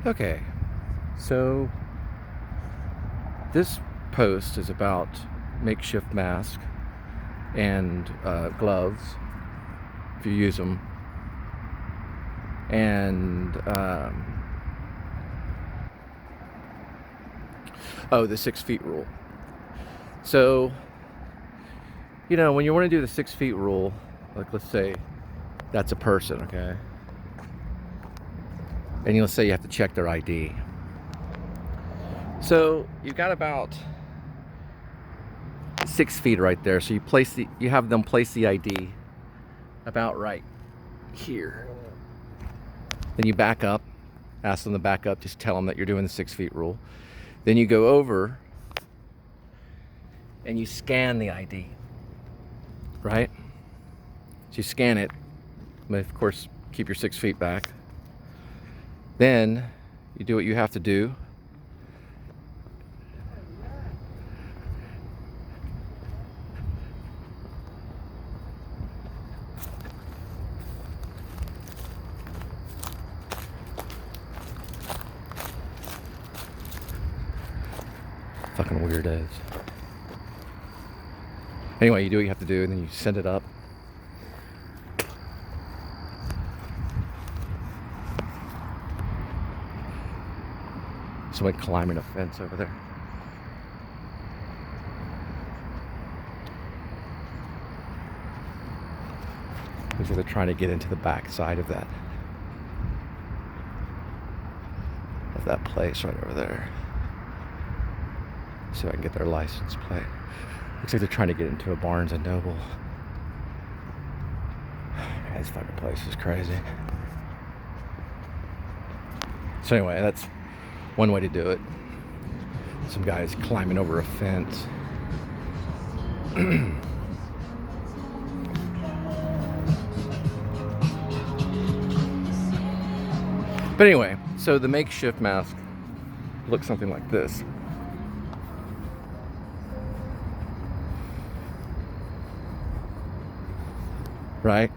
Okay, so this post is about makeshift mask and gloves if you use them, and the 6 feet rule. So, when you want to do the 6 feet rule, like let's say that's a person, okay? And let's say you have to check their ID. So you've got about 6 feet right there. So you have them place the ID about right here. Then you back up, ask them to back up, just tell them that you're doing the 6 feet rule. Then you go over and you scan the ID, right? So you scan it, but of course keep your 6 feet back. Then you do what you have to do. Fucking weirdos. Anyway, you do what you have to do, and then you send it up. Somebody climbing a fence over there. Looks like they're trying to get into the back side of that place right over there. See if I can get their license plate. Looks like they're trying to get into a Barnes and Noble. Man, this fucking place is crazy. So anyway, that's one way to do it. Some guys climbing over a fence. But anyway, so the makeshift mask looks something like this. Right?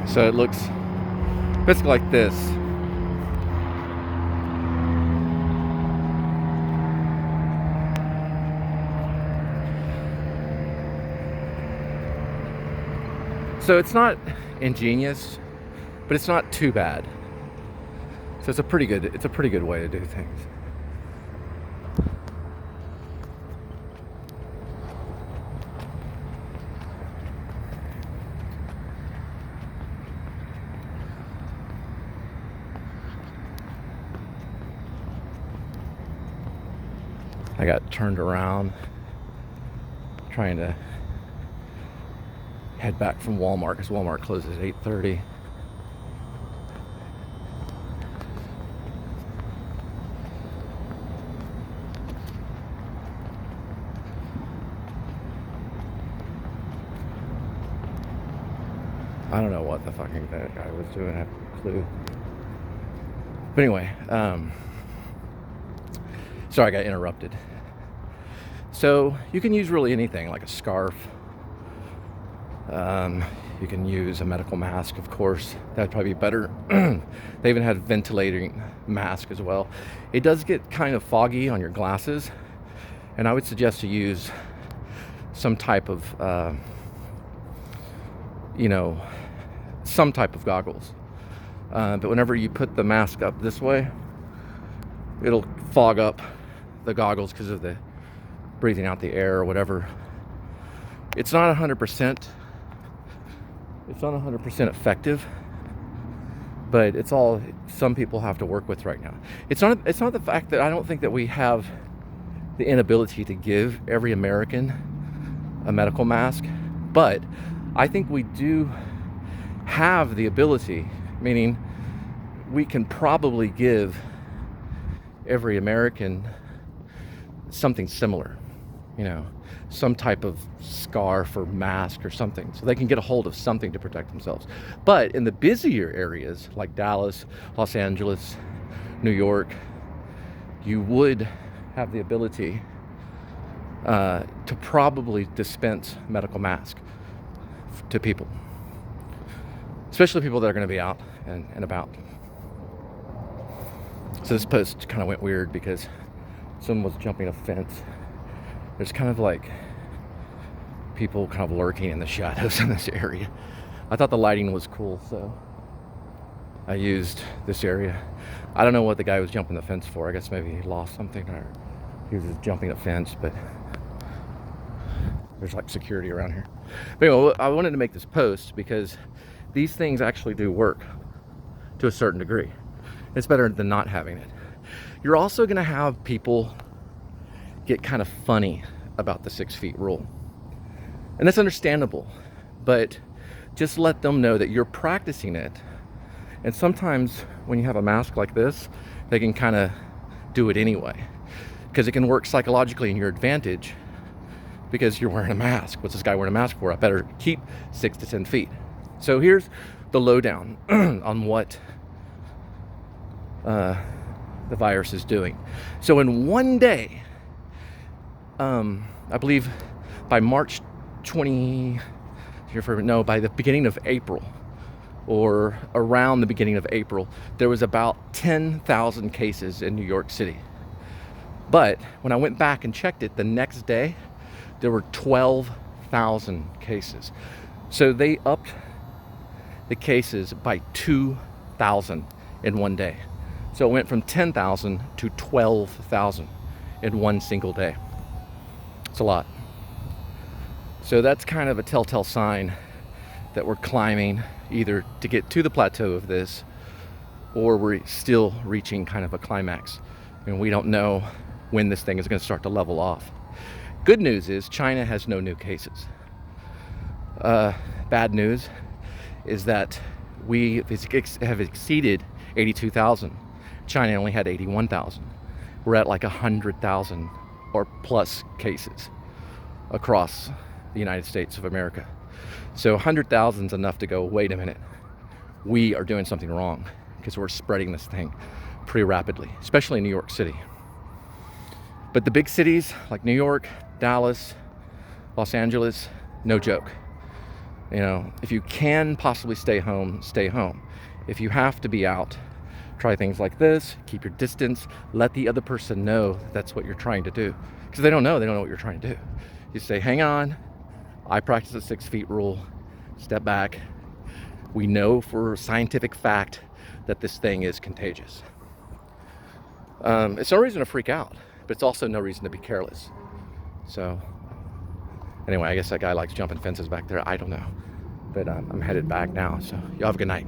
So it looks basically like this. So it's not ingenious, but it's not too bad. So it's a pretty good way to do things. I got turned around trying to head back from Walmart because Walmart closes at 8:30. I don't know what the fucking that guy was doing. I have no clue. But anyway, sorry, I got interrupted. So you can use really anything, like a scarf. You can use a medical mask, of course. That'd probably be better. They even had ventilating mask as well. It does get kind of foggy on your glasses, and I would suggest to use some type of, some type of goggles. But whenever you put the mask up this way, it'll fog up the goggles because of the breathing out the air or whatever. It's not 100%. It's not 100% effective, but it's all some people have to work with right now. It's not the fact that I don't think that we have the inability to give every American a medical mask, but I think we do have the ability, meaning we can probably give every American something similar, some type of scarf or mask or something, so they can get a hold of something to protect themselves. But in the busier areas like Dallas, Los Angeles, New York, you would have the ability to probably dispense medical masks to people, especially people that are going to be out and about. So this post kind of went weird because someone was jumping a fence. There's kind of like people kind of lurking in the shadows in this area. I thought the lighting was cool, so I used this area. I don't know what the guy was jumping the fence for. I guess maybe he lost something or he was just jumping a fence, but there's like security around here. But anyway, I wanted to make this post because these things actually do work to a certain degree. It's better than not having it. You're also going to have people get kind of funny about the 6 feet rule. And that's understandable, but just let them know that you're practicing it. And sometimes when you have a mask like this, they can kind of do it anyway, because it can work psychologically in your advantage because you're wearing a mask. What's this guy wearing a mask for? I better keep 6 to 10 feet. So here's the lowdown on what the virus is doing. So in one day, I believe by March 20, by the beginning of April, or around the beginning of April, there was about 10,000 cases in New York City. But when I went back and checked it the next day, there were 12,000 cases. So they upped the cases by 2,000 in one day. So it went from 10,000 to 12,000 in one single day. It's a lot. So that's kind of a telltale sign that we're climbing either to get to the plateau of this, or we're still reaching kind of a climax. And we don't know when this thing is going to start to level off. Good news is China has no new cases. Bad news is that we have exceeded 82,000. China only had 81,000. We're at like 100,000 or plus cases across the United States of America. So 100,000 is enough to go, wait a minute, we are doing something wrong, because we're spreading this thing pretty rapidly, especially in New York City. But the big cities like New York, Dallas, Los Angeles, no joke. If you can possibly stay home, stay home. If you have to be out, try things like this, keep your distance, let the other person know that's what you're trying to do. Because they don't know what you're trying to do. You say, hang on, I practice the 6 feet rule, step back. We know for scientific fact that this thing is contagious. It's no reason to freak out, but it's also no reason to be careless. So anyway, I guess that guy likes jumping fences back there. I don't know. But I'm headed back now, so y'all have a good night.